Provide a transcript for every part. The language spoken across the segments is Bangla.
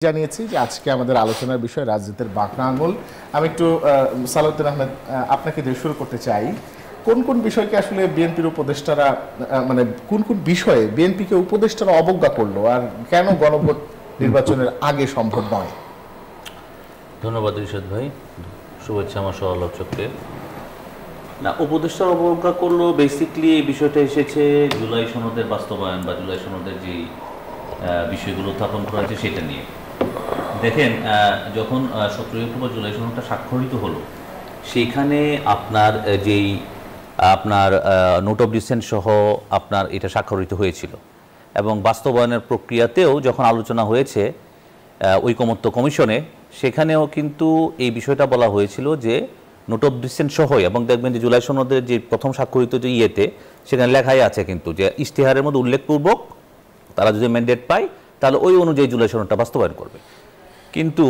জানিয়েছি যে আজকে আমাদের আলোচনার বিষয় রাজনীতির বাঁকা আঙুল। আমি একটু সালাউদ্দিন আহমেদ আপনাকে দিয়ে শুরু করতে চাই। কোন কোন বিষয়কে আসলে বিএনপির উপদেষ্টারা মানে কোন কোন বিষয়ে বিএনপিকে উপদেষ্টারা অবজ্ঞা করলো, আর কেন গণভোট নির্বাচনের আগে সম্ভব নয়? ধন্যবাদ রিশাদ ভাই, শুভেচ্ছা আমার সহ-আলোচককে। না, উপদেষ্টার অবজ্ঞা করলো বেসিকলি এই বিষয়টা এসেছে জুলাই সনদের বাস্তবায়ন বা জুলাই সনদের যে বিষয়গুলো উত্থাপন করা হয়েছে সেটা নিয়ে। দেখেন, যখন 17 অক্টোবর জুলাই সনদটা স্বাক্ষরিত হলো, সেইখানে আপনার আপনার নোট অফ ডিসেন্ট সহ আপনার এটা স্বাক্ষরিত হয়েছিল এবং বাস্তবায়নের প্রক্রিয়াতেও যখন আলোচনা হয়েছে ঐকমত্য কমিশনে, সেখানেও কিন্তু এই বিষয়টা বলা হয়েছিল যে নোট অফ ডিসেন্ট সহই, এবং দেখবেন যে জুলাই সনদের যে প্রথম স্বাক্ষরিত যে সেখানে লেখাই আছে কিন্তু যে ইশতেহারের মধ্যে উল্লেখপূর্বক তারা যদি ম্যান্ডেট পায় তাহলে ওই অনুযায়ী জুলাই সনদটা বাস্তবায়ন করবে। কিন্তু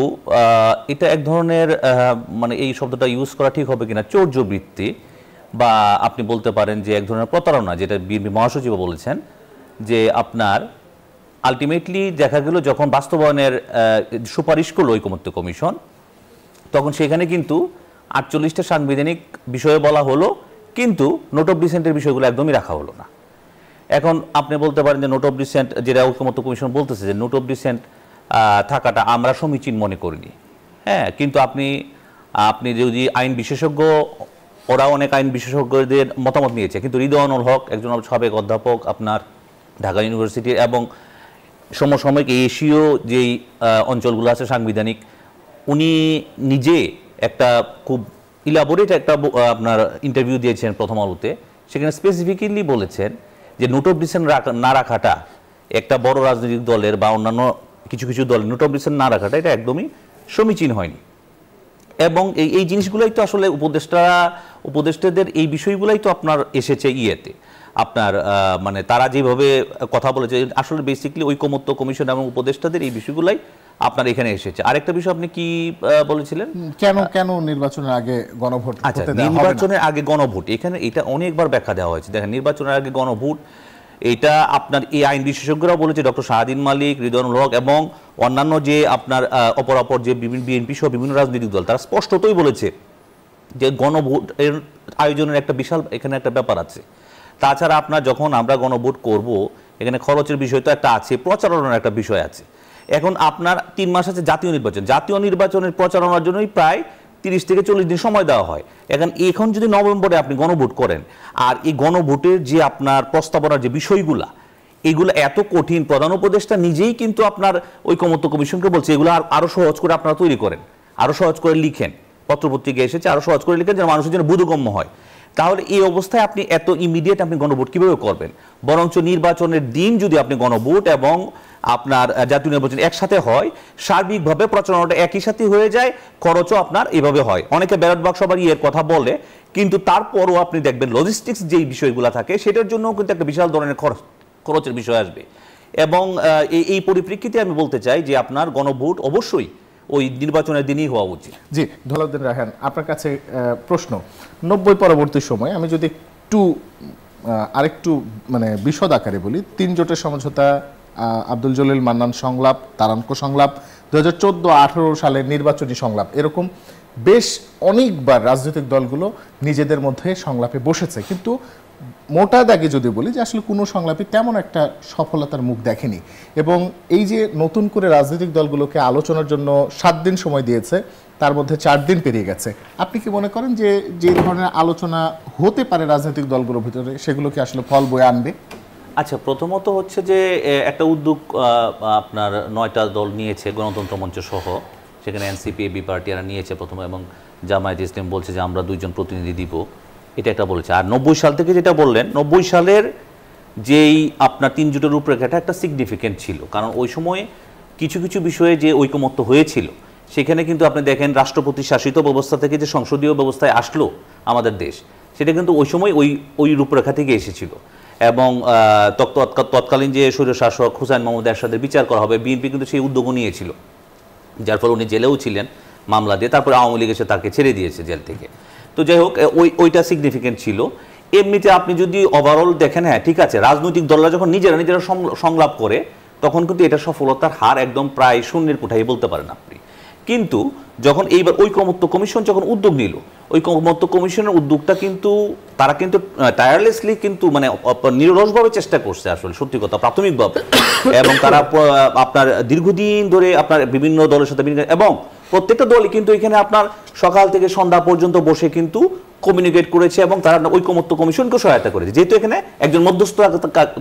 এটা এক ধরনের মানে এই শব্দটা ইউজ করা ঠিক হবে কিনা, চৌর্যবৃত্তি বা আপনি বলতে পারেন যে এক ধরনের প্রতারণা, যেটা বিএনপি মহাসচিব বলেছেন যে আপনার আলটিমেটলি দেখা গেল যখন বাস্তবায়নের সুপারিশ করলো ঐকমত্য কমিশন, তখন সেখানে কিন্তু 48টা সাংবিধানিক বিষয়ে বলা হলো, কিন্তু নোট অফ ডিসেন্টের বিষয়গুলো একদমই রাখা হলো না। এখন আপনি বলতে পারেন যে নোট অফ ডিসেন্ট, যেটা ঐকমত্য কমিশন বলতেছে যে নোট অফ ডিসেন্ট থাকাটা আমরা সমীচীন মনে করিনি। হ্যাঁ, কিন্তু আপনি যদি আইন বিশেষজ্ঞ, ওরা অনেক আইন বিশেষজ্ঞদের মতামত নিয়েছে, কিন্তু রিদওয়ানুল হক একজন সাবেক অধ্যাপক আপনার ঢাকা ইউনিভার্সিটির এবং সমসাময়িক এশীয় যেই অঞ্চলগুলো আছে সাংবিধানিক, উনি নিজে একটা খুব ইলাবোরেট একটা আপনার ইন্টারভিউ দিয়েছেন প্রথম আলোতে। সেখানে স্পেসিফিক্যালি বলেছেন যে নোট অফ ডিসেন্ট না রাখাটা একটা বড় রাজনৈতিক দলের বা অন্যান্য কিছু কিছু দলের নোট অফ ডিসেন্ট না রাখাটা এটা একদমই সমীচীন হয়নি। এবং এই জিনিসগুলোই তো আসলে উপদেষ্টাদের এই বিষয়গুলোই তো আপনার এসেছে আপনার মানে তারা যেভাবে কথা বলেছে, আসলে বেসিক্যালি ঐকমত্য কমিশন এবং উপদেষ্টাদের এই বিষয়গুলাই আপনার এখানে এসেছে। আরেকটা বিষয় আপনি কি বলেছিলেন, কেন নির্বাচনের আগে গণভোট? আচ্ছা, নির্বাচনের আগে গণভোট, এখানে এটা অনেকবার ব্যাখ্যা দেওয়া হয়েছে। দেখেন, নির্বাচনের আগে গণভোট, এটা আপনার এই আইন বিশেষজ্ঞরাও বলেছে, ডক্টর শাহাদিন মালিক, রিদওয়ানুল হক এবং অন্যান্য যে আপনার অপরাপর যে বিএনপি সহ বিভিন্ন রাজনৈতিক দল, তারা স্পষ্টতই বলেছে যে গণভোটের আয়োজনের একটা বিশাল এখানে একটা ব্যাপার আছে। তাছাড়া আপনার যখন আমরা গণভোট করব, এখানে খরচের বিষয় তো একটা আছে, প্রচারণার একটা বিষয় আছে। এখন আপনার 3 মাস আছে জাতীয় নির্বাচনের প্রচারণার জন্যই প্রায় 30 থেকে 40 দিন সময় দেওয়া হয়। এখন যদি নভেম্বরে আপনি গণভোট করেন, আর এই গণভোটের যে আপনার প্রস্তাবনার যে বিষয়গুলা, এগুলো এত কঠিন, প্রধান উপদেষ্টা নিজেই কিন্তু আপনার ঐকমত্য কমিশনকে বলছে এগুলো আরো সহজ করে আপনারা তৈরি করেন, আরো সহজ করে লিখেন, পত্রপত্রিকা এসেছে আরো সহজ করে লিখেন যেন মানুষের জন্য বোধগম্য হয়। তাহলে এই অবস্থায় আপনি এত ইমিডিয়েট আপনি গণভোট কিভাবে করবেন? বরঞ্চ নির্বাচনের দিন যদি আপনি গণভোট এবং আপনার জাতীয় নির্বাচন একসাথে হয়, সার্বিকভাবে প্রচারণাটা একই সাথে হয়ে যায়, খরচও আপনার এভাবে হয়। অনেকে ব্যালট বাক্স আবার কথা বলে, কিন্তু তারপরও আপনি দেখবেন লজিস্টিক্স যেই বিষয়গুলো থাকে সেটার জন্য কিন্তু একটা বিশাল ধরনের খরচের বিষয় আসবে। এবং এই পরিপ্রেক্ষিতে আমি বলতে চাই যে আপনার গণভোট অবশ্যই ওই নির্বাচনের দিনই হওয়া উচিত। জি, ধলাউদ্দিন রায়হান, আপনার কাছে প্রশ্ন। 90 পরবর্তী সময় আমি যদি আরেকটু মানে বিশদ আকারে বলি, 3 জোটের সমঝোতা, আব্দুল জলিল মান্নান সংলাপ, তারানকো সংলাপ, 2014-18 সালের নির্বাচনী সংলাপ, এরকম বেশ অনেকবার রাজনৈতিক দলগুলো নিজেদের মধ্যে সংলাপে বসেছে, কিন্তু মোটা দাগে যদি বলি যে আসলে কোনো সংলাপে তেমন একটা সফলতার মুখ দেখেনি। এবং এই যে নতুন করে রাজনৈতিক দলগুলোকে আলোচনার জন্য 7 দিন সময় দিয়েছে, তার মধ্যে 4 দিন পেরিয়ে গেছে। আপনি কি মনে করেন যে যে ধরনের আলোচনা হতে পারে রাজনৈতিক দলগুলোর ভিতরে, সেগুলো কি আসলে ফল বয়ে আনবে? আচ্ছা, প্রথমত হচ্ছে যে একটা উদ্যোগ আপনার 9টা দল নিয়েছে, গণতন্ত্র মঞ্চ সহ, সেখানে এনসিপি, এবি পার্টি এরা নিয়েছে প্রথম, এবং জামায়াত ইসলাম বলছে যে আমরা 2 জন প্রতিনিধি দিব, এটা একটা বলেছে। আর 90 সাল থেকে যেটা বললেন, 90 সালের যেই আপনার 3 জোটের রূপরেখাটা একটা সিগনিফিকেন্ট ছিল, কারণ ওই সময়ে কিছু কিছু বিষয়ে যে ঐকমত্য হয়েছিল, সেখানে কিন্তু আপনি দেখেন রাষ্ট্রপতি শাসিত ব্যবস্থা থেকে যে সংসদীয় ব্যবস্থায় আসলো আমাদের দেশ, সেটা কিন্তু ওই সময় ওই রূপরেখা থেকে এসেছিল। এবং তৎকালীন যে স্বৈরশাসক হুসাইন মাহমুদ এরশাদের বিচার করা হবে, বিএনপি কিন্তু সেই উদ্যোগও নিয়েছিল, যার ফলে উনি জেলেও ছিলেন মামলা দিয়ে, তারপরে আওয়ামী লীগ এসে তাকে ছেড়ে দিয়েছে জেল থেকে। তো যাই হোক, ওইটা সিগনিফিকেন্ট ছিল। এমনিতে আপনি যদি ওভারঅল দেখেন, হ্যাঁ ঠিক আছে, রাজনৈতিক দলরা যখন নিজেরা সংলাপ করে, তখন কিন্তু এটা সফলতার হার একদম প্রায় শূন্যের কোঠায় বলতে পারেন আপনি। কিন্তু যখন এইবার ঐকমত্য কমিশন যখন উদ্যোগ নিল, ঐকমত্য কমিশনের উদ্যোগটা কিন্তু তারা কিন্তু টায়ারলেসলি কিন্তু মানে নিরলসভাবে চেষ্টা করছে আসলে সত্যি কথা প্রাথমিকভাবে, এবং তারা আপনার দীর্ঘদিন ধরে আপনার বিভিন্ন দলের সাথে এবং প্রত্যেকটা দলই কিন্তু এখানে আপনার সকাল থেকে সন্ধ্যা পর্যন্ত বসে কিন্তু কমিউনিকেট করেছে এবং তারা ঐকমত্য কমিশনকে সহায়তা করেছে, যেহেতু এখানে একজন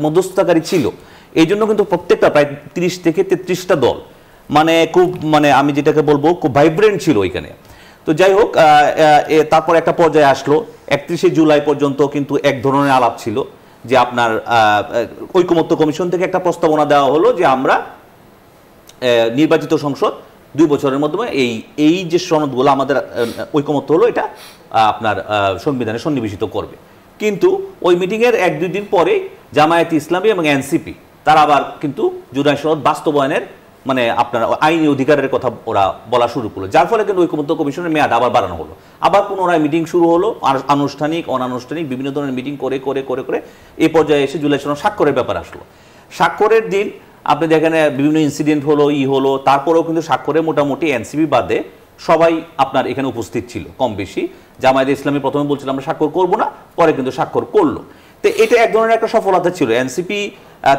মধ্যস্থতাকারী ছিল। এই জন্য কিন্তু প্রত্যেকটা প্রায় 30 থেকে 33টা দল মানে খুব মানে আমি যেটাকে বলবো খুব ভাইব্রেন্ট ছিল ওইখানে। তো যাই হোক, তারপর একটা পর্যায়ে আসলো 31শে জুলাই পর্যন্ত কিন্তু এক ধরনের আলাপ ছিল যে আপনার ঐকমত্য কমিশন থেকে একটা প্রস্তাবনা দেওয়া হলো যে আমরা নির্বাচিত সংসদ 2 বছরের মাধ্যমে এই যে সনদগুলো আমাদের ঐকমত্য হলো এটা আপনার সংবিধানে সন্নিবেশিত করবে। কিন্তু ওই মিটিংয়ের 1-2 দিন পরে জামায়াতে ইসলামী এবং এনসিপি তারা আবার কিন্তু জুলাই সনদ বাস্তবায়নের মানে আপনার আইনি অধিকারের কথা ওরা বলা শুরু করলো, যার ফলে কিন্তু ঐকমত্য কমিশনের মেয়াদ আবার বাড়ানো হলো। আবার পুনরায় মিটিং শুরু হলো, আনুষ্ঠানিক অনানুষ্ঠানিক বিভিন্ন ধরনের মিটিং করে করে করে করে এই পর্যায়ে এসে জুলাই সনদ স্বাক্ষরের ব্যাপার আসলো। স্বাক্ষরের দিন আপনি দেখেন বিভিন্ন ইনসিডেন্ট হলো, তারপরেও কিন্তু স্বাক্ষরে মোটামুটি এনসিপি বাদে সবাই আপনার এখানে উপস্থিত ছিল কম বেশি। জামায়াতে ইসলামী প্রথমে বলছিল আমরা স্বাক্ষর করবো না, পরে কিন্তু স্বাক্ষর করলো। তো এটা এক ধরনের একটা সফলতা ছিল। এনসিপি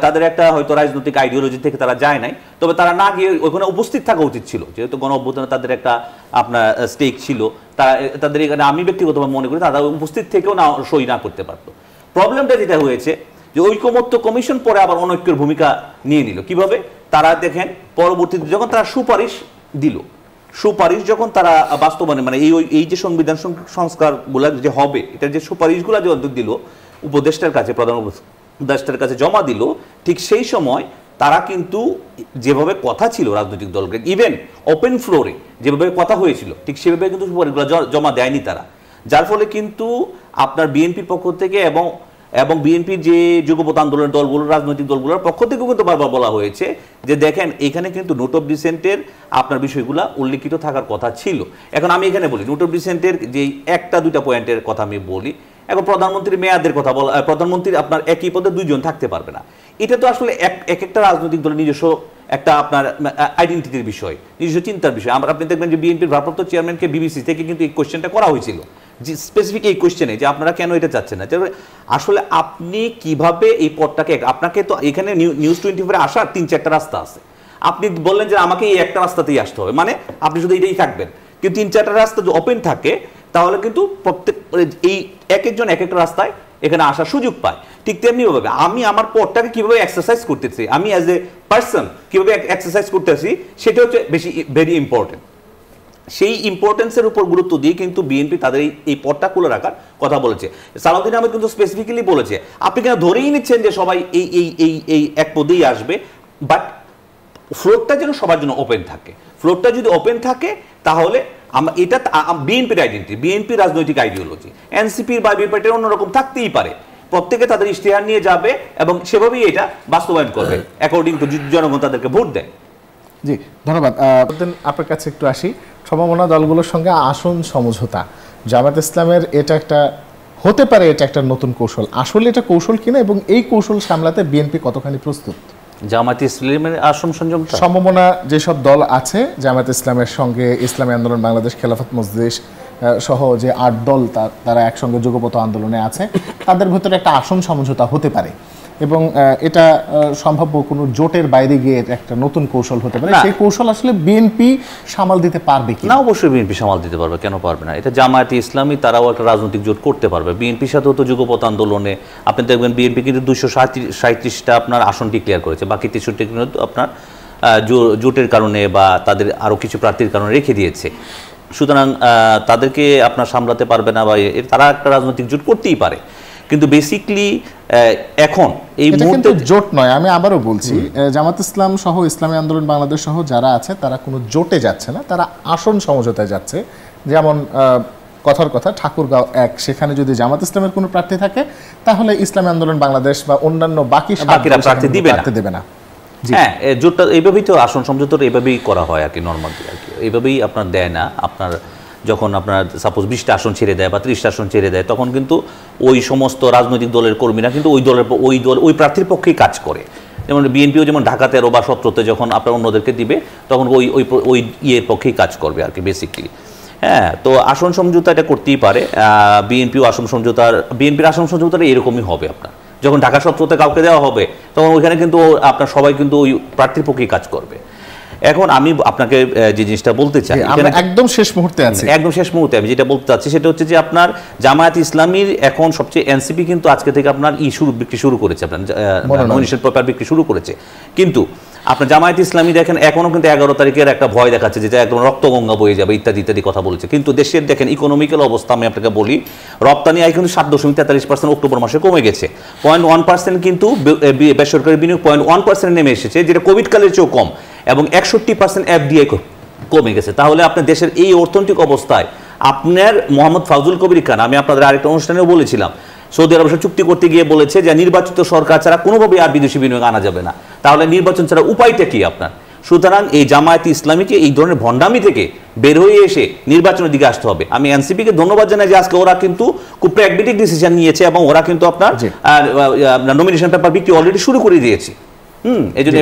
তাদের একটা হয়তো রাজনৈতিক আইডিওলজি থেকে তারা যায় নাই, তবে তারা না গিয়ে ওখানে উপস্থিত থাকা উচিত ছিল, যেহেতু গণ অভ্যুত্থানে তাদের একটা আপনার স্টেক ছিল। তাদের এখানে আমি ব্যক্তিগতভাবে মনে করি তারা উপস্থিত থেকেও না সই না করতে পারতো। প্রবলেমটা যেটা হয়েছে যে ঐকমত্য কমিশন পরে আবার অনৈক্যের ভূমিকা নিয়ে নিল। কিভাবে? তারা দেখেন পরবর্তীতে যখন তারা সুপারিশ দিল, সুপারিশ যখন তারা বাস্তবায়নে মানে এই যে সংবিধান সংস্কারগুলো যে হবে এটার যে সুপারিশগুলো যে দিল উপদেষ্টার কাছে, প্রধান উপদেষ্টার কাছে জমা দিল, ঠিক সেই সময় তারা কিন্তু যেভাবে কথা ছিল রাজনৈতিক দলকে ইভেন ওপেন ফ্লোরে যেভাবে কথা হয়েছিল ঠিক সেভাবে কিন্তু সুপারিশগুলো জমা দেয়নি তারা, যার ফলে কিন্তু আপনার বিএনপির পক্ষ থেকে এবং বিএনপির যে যুগপৎ আন্দোলনের দলগুলো রাজনৈতিক দলগুলোর পক্ষ থেকেও কিন্তু বারবার বলা হয়েছে যে দেখেন এখানে কিন্তু নোট অফ ডিসেন্টের আপনার বিষয়গুলো উল্লিখিত থাকার কথা ছিল। এখন আমি এখানে বলি নোট অফ ডিসেন্টের যে 1-2টা পয়েন্টের কথা আমি বলি। এখন প্রধানমন্ত্রীর মেয়াদের কথা বলা, প্রধানমন্ত্রী আপনার একই পদে 2 জন থাকতে পারবে না, এটা তো আসলে এক একটা রাজনৈতিক দলের নিজস্ব একটা আপনার আইডেন্টিটির বিষয়, নিজস্ব চিন্তার বিষয়। আপনি দেখবেন যে বিএনপির ভারপ্রাপ্ত চেয়ারম্যানকে বিবিসি থেকে কিন্তু এই কোয়েশ্চেনটা করা হয়েছিল, যে স্পেসিফিক এই কোয়েশ্চেনে যে আপনারা কেন এটা চাচ্ছেন না। আসলে আপনি কিভাবে এই পদটাকে, আপনাকে তো এখানে নিউজ 24 আসার 3-4টা রাস্তা আছে। আপনি বললেন যে আমাকে এই একটা রাস্তাতেই আসতে হবে, মানে আপনি শুধু এটাই থাকবেন, কিন্তু 3-4টা রাস্তা যদি ওপেন থাকে তাহলে কিন্তু প্রত্যেক এই এক একজন এক একটা রাস্তায় এখানে আসার সুযোগ পায়। ঠিক তেমনি ভাবে আমি আমার পদটাকে কিভাবে এক্সারসাইজ করতেছি, আমি অ্যাজ এ পার্সন কিভাবে এক্সারসাইজ করতেছি সেটা হচ্ছে বেশি ভেরি ইম্পর্টেন্ট। সেই ইম্পর্টেন্সের উপর গুরুত্ব দিয়ে কিন্তু বিএনপি তাদের এই পদটা খুলে রাখার কথা বলেছে। সালাউদ্দিন আহমেদ কিন্তু স্পেসিফিক্যালি বলেছে আপনি কেন ধরেই নিচ্ছেন যে সবাই এই এক পদেই আসবে, বাট ফ্লোরটা যেন সবার জন্য ওপেন থাকে। ফ্লোরটা যদি ওপেন থাকে তাহলে এটা বিএনপির আইডেন্টিটি, বিএনপি রাজনৈতিক আইডিওলজি, এনসিপির বা বিএনপির অন্যরকম থাকতেই পারে। প্রত্যেকে তাদের ইশতেহার নিয়ে যাবে এবং সেভাবেই এটা বাস্তবায়ন করবে অ্যাকর্ডিং টু জনগণ তাদেরকে ভোট দেয়। জি ধন্যবাদ। আপনার কাছে একটু আসি, সমমনা দলগুলোর সঙ্গে আসন সমঝোতা, জামায়াত ইসলামের এটা একটা হতে পারে, এটা একটা নতুন কৌশল, আসলে এটা কৌশল কিনা এবং এই কৌশল সামলাতে বিএনপি কতখানি প্রস্তুত? জামায়াত ইসলামের আসন সংযম সমমনা যেসব দল আছে জামায়াত ইসলামের সঙ্গে ইসলামী আন্দোলন বাংলাদেশ, খেলাফত মজলিস সহ যে 8 দল তারা একসঙ্গে যুগপৎ আন্দোলনে আছে, তাদের ভেতরে একটা আসন সমঝোতা হতে পারে এবং এটা সম্ভাব্য কোনো জোটের বাইরে গিয়ে একটা নতুন কৌশল হতে পারে। সেই কৌশল আসলে বিএনপি সামাল দিতে পারবে কি না? অবশ্যই বিএনপি সামাল দিতে পারবে, কেন পারবে না। এটা জামায়াতে ইসলামী তারাও একটা রাজনৈতিক জোট করতে পারবে। বিএনপির সাথেও তো যুগপৎ আন্দোলনে আপনি দেখবেন বিএনপি কিন্তু 237টা আপনার আসন ডিক্লেয়ার করেছে, বাকি 63টা কিন্তু আপনার জোটের কারণে বা তাদের আরও কিছু প্রার্থীর কারণে রেখে দিয়েছে। সুতরাং তাদেরকে আপনার সামলাতে পারবে না বা তারা একটা রাজনৈতিক জোট করতেই পারে, কিন্তু বেসিকলি এখন এই মুহূর্তে জোট নয়। আমি আবারও বলছি, জামাত ইসলাম সহ ইসলামী আন্দোলন বাংলাদেশ সহ যারা আছে তারা কোনো জোটে যাচ্ছে না, তারা আসন সমঝোতায় যাচ্ছে। যেমন কথার কথা ঠাকুরগাঁও 1, সেখানে যদি জামাত ইসলামের কোনো প্রার্থী থাকে তাহলে ইসলামী আন্দোলন বাংলাদেশ বা অন্যান্য বাকিরা প্রার্থী দেবে না। হ্যাঁ, জোটটা এইভাবেই তো আসন সমঝোতা এইভাবেই করা হয় আর কি, নর্মালি আর কি, এইভাবেই আপনার দেয় না। আপনার যখন আপনার সাপোজ 20টা আসন ছেড়ে দেয় বা 30টা আসন ছেড়ে দেয় তখন কিন্তু ওই সমস্ত রাজনৈতিক দলের কর্মীরা কিন্তু ওই প্রার্থীর পক্ষেই কাজ করে। যেমন বিএনপিও যেমন ঢাকা 13 বা 17-তে যখন আপনার অন্যদেরকে দিবে তখন ওই ইয়ের পক্ষেই কাজ করবে আর কি বেসিক্যালি। হ্যাঁ, তো আসন সমঝোতা এটা করতেই পারে। বিএনপির আসন সমঝোতাটা এরকমই হবে আপনার, যখন ঢাকা 17-তে কাউকে দেওয়া হবে তখন ওইখানে কিন্তু আপনার সবাই কিন্তু ওই প্রার্থীর পক্ষেই কাজ করবে। এখন আমি আপনাকে যে জিনিসটা বলতে চাই, একদম শেষ মুহূর্তে আছে, একদম শেষ মুহূর্তে আমি যেটা বলতে চাচ্ছি সেটা হচ্ছে যে আপনার জামায়াত ইসলামীর এখন সবচেয়ে এনসিপি কিন্তু আজকে থেকে আপনার বিক্রি শুরু করেছে, আপনার নমিনেশন পেপার বিক্রি শুরু করেছে। কিন্তু আপনার জামায়াত ইসলামী দেখেন এখনো কিন্তু 11 তারিখের একটা ভয় দেখাচ্ছে যেটা একদম রক্তগঙ্গা বয়ে যাবে ইত্যাদি ইত্যাদি কথা বলেছে। কিন্তু দেশের দেখেন ইকোনমিক্যাল অবস্থা আমি আপনাকে বলি, রপ্তানি আয় কিন্তু 7.43% অক্টোবর মাসে কমে গেছে। 0.1% কিন্তু বেসরকারি বিনিয়োগ 0.1% নেমে এসেছে, যেটা কোভিড কালের চেয়েও কম, এবং 61% এফডিআই কমে গেছে। তাহলে আপনার দেশের এই অর্থনৈতিক অবস্থায় আপনার মোহাম্মদ ফাউজুল কবির খান, আমি আপনাদের আরেকটা অনুষ্ঠানেও বলেছিলাম, সৌদি আরবের সাথে চুক্তি করতে গিয়ে বলেছে যে নির্বাচিত সরকার ছাড়া কোনোভাবেই আর বিদেশি বিনিয়োগ আনা যাবে না। তাহলে নির্বাচন ছাড়া উপায়টা কি আপনার? সুতরাং এই জামায়াত ইসলামীকে এই ধরনের ভণ্ডামি থেকে বের হয়ে এসে নির্বাচনের দিকে আসতে হবে। আমি এনসিপিকে ধন্যবাদ জানাই যে আজকে ওরা কিন্তু খুব প্র্যাগমেটিক ডিসিশন নিয়েছে এবং ওরা কিন্তু আপনার নমিনেশন পেপার বিক্রি অলরেডি শুরু করে দিয়েছে। এই জন্য